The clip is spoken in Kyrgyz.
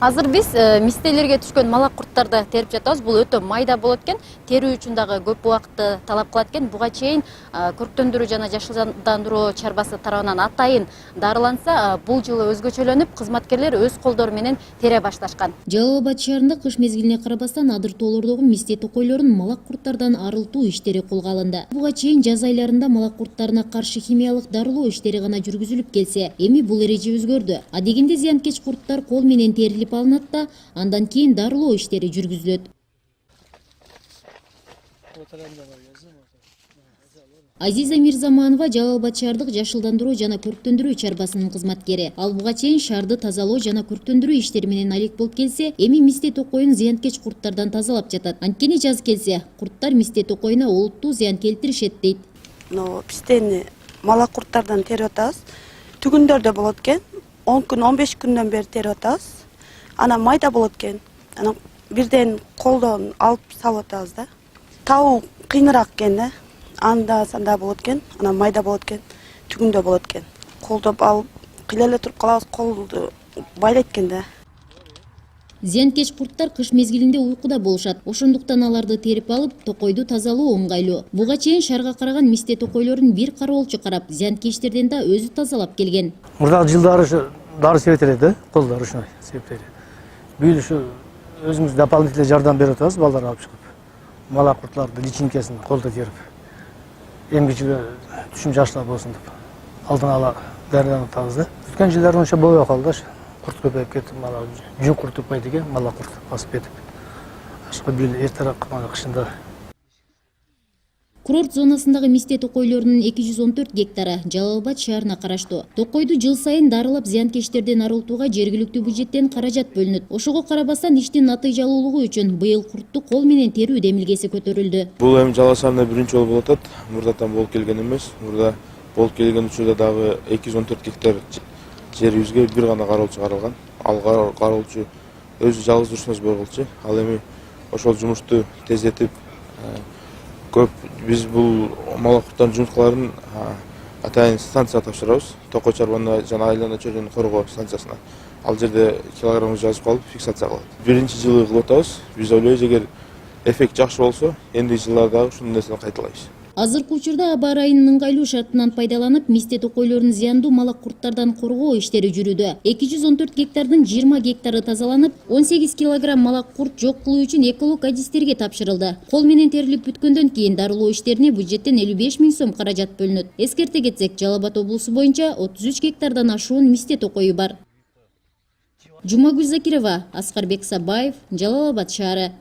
Азыр биз мистелерге түшкөн малак курттарды терип жатабыз. Бул өтө майда болот экен, терүү үчүн дагы көп убакытты талап кылат экен. Буга чейин көрктөндүрүү жана жашылдандыруу чарбасы тарабынан атайын дарыланса, бул жылы өзгөчөлөнүп, кызматкерлер өз колдору менен тере башташкан. Жалал-Абадда шаарында кыш мезгилине карабастан адыр-тоолордогу мисте токойлорун малак курттардан арылтуу иштери колго алынды. Буга чейин жаз айларында малак курттарына каршы химиялык дарылоо иштери гана жүргүзүлүп келсе, эми бул эреже өзгөрдү. Адегенде зыянкеч курттар кол менен терилип алынат да, андан кийин дарылоо иштери жүргүзүлөт. Азиза Мирзаманова Жалал-Абадда шаардык жашылдандыруу жана көрктөндүрүү чарбасынын кызматкери. Ал буга чейин шаарды тазалоо жана көрктөндүрүү иштери менен алек болуп келсе, эми мисте токойун зыянкеч курттардан тазалап жатат. Анткени жаз келсе, курттар мисте токоюна олуттуу зыян келтиришет дейт. Мистени малак курттардан терип атабыз. Түгүндөрдө болот экен. 10 күн, 15 күндөн бери терип атабыз. Ана майда болот экен. Ана бирден колдон алып салып атабыз да. Табуу кыйыныраак экен да. Анда санда болот экен, ана майда болот экен, түгүндө болот экен. Колдоп алып, кыйла эле туруп калабыз, колду байлайт экен да. Зыянкеч курттар кыш мезгилинде уйкуда болушат. Ошондуктан аларды терип алып, токойду тазалоо оңгайлуу. Буга чейин шаарга караган мисте токойлорун бир кароолчу карап, зыянкечтерден да өзү тазалап келген. Мурдагы жылдары дары себеттелет да, колдор ушундай себептери. Бүйүл ушу өзүбүз дополнительный жардам берип атабыз, балдар алып чыгып. Малак курттарды личинкесин колдо терип. Эмгичиге түшүм жаштар болсун деп. Алдын ала дарыланып атабыз да. Өткөн жылдары ошо болбой калды. Курт көбөйүп кетип, мала жүк курт тукпайт экен, мала курт басып кетип. Ашка бир эртерээк кышында. Курорт зонасындагы мисте токойлорунун 214 гектары Жалал-Абадда шаарына караштуу. Токойду жыл сайын дарылап зыянкечтерден арылтууга жергиликтүү бюджеттен каражат бөлүнөт. Ошого карабастан иштин натыйжалуулугу үчүн быйыл куртту кол менен терүү демилгеси көтөрүлдү. Бул эми Жалал-Абадда биринчи жолу болуп атат. Мурдатан болуп келген эмес. Мурда болуп келген учурда дагы 214 гектар жерибизге бир гана кароолчу каралган. Ал кароолчу өзү жалгыз журсунбуз болгулчу. Ал эми ошол жумушту тездетип көп биз бул малак курттардын жумушкаларын атайын станцияга тапшырабыз. Токой чарбана жана айларында чөйрөнү коргоо станциясына. Ал жерде килограммды жазып калып фиксация кылат. Биринчи жылы кылып атабыз. Биз ойлойбуз, эгер эффект жакшы болсо, эндиги жылдарда ушул нерсени кайталайбыз. Азыркы учурда аба ырайынын ыңгайлуу шартынан пайдаланып, мисте токойлорун зыяндуу малак курттардан коргоо иштери жүрүүдө. 214 гектардын 20 гектары тазаланып, 18 килограмм малак курт жок кылуу үчүн эколог адистерге тапшырылды. Кол менен терилип бүткөндөн кийин дарылоо иштерине бюджеттен 55 000 сом каражат бөлүнөт. Эскерте кетсек, Жалал-Абадда облусу боюнча 33 гектардан ашуун мисте токою бар. Жумагүл Закирова, Аскарбек Сабаев, Жалал-Абадда шаары.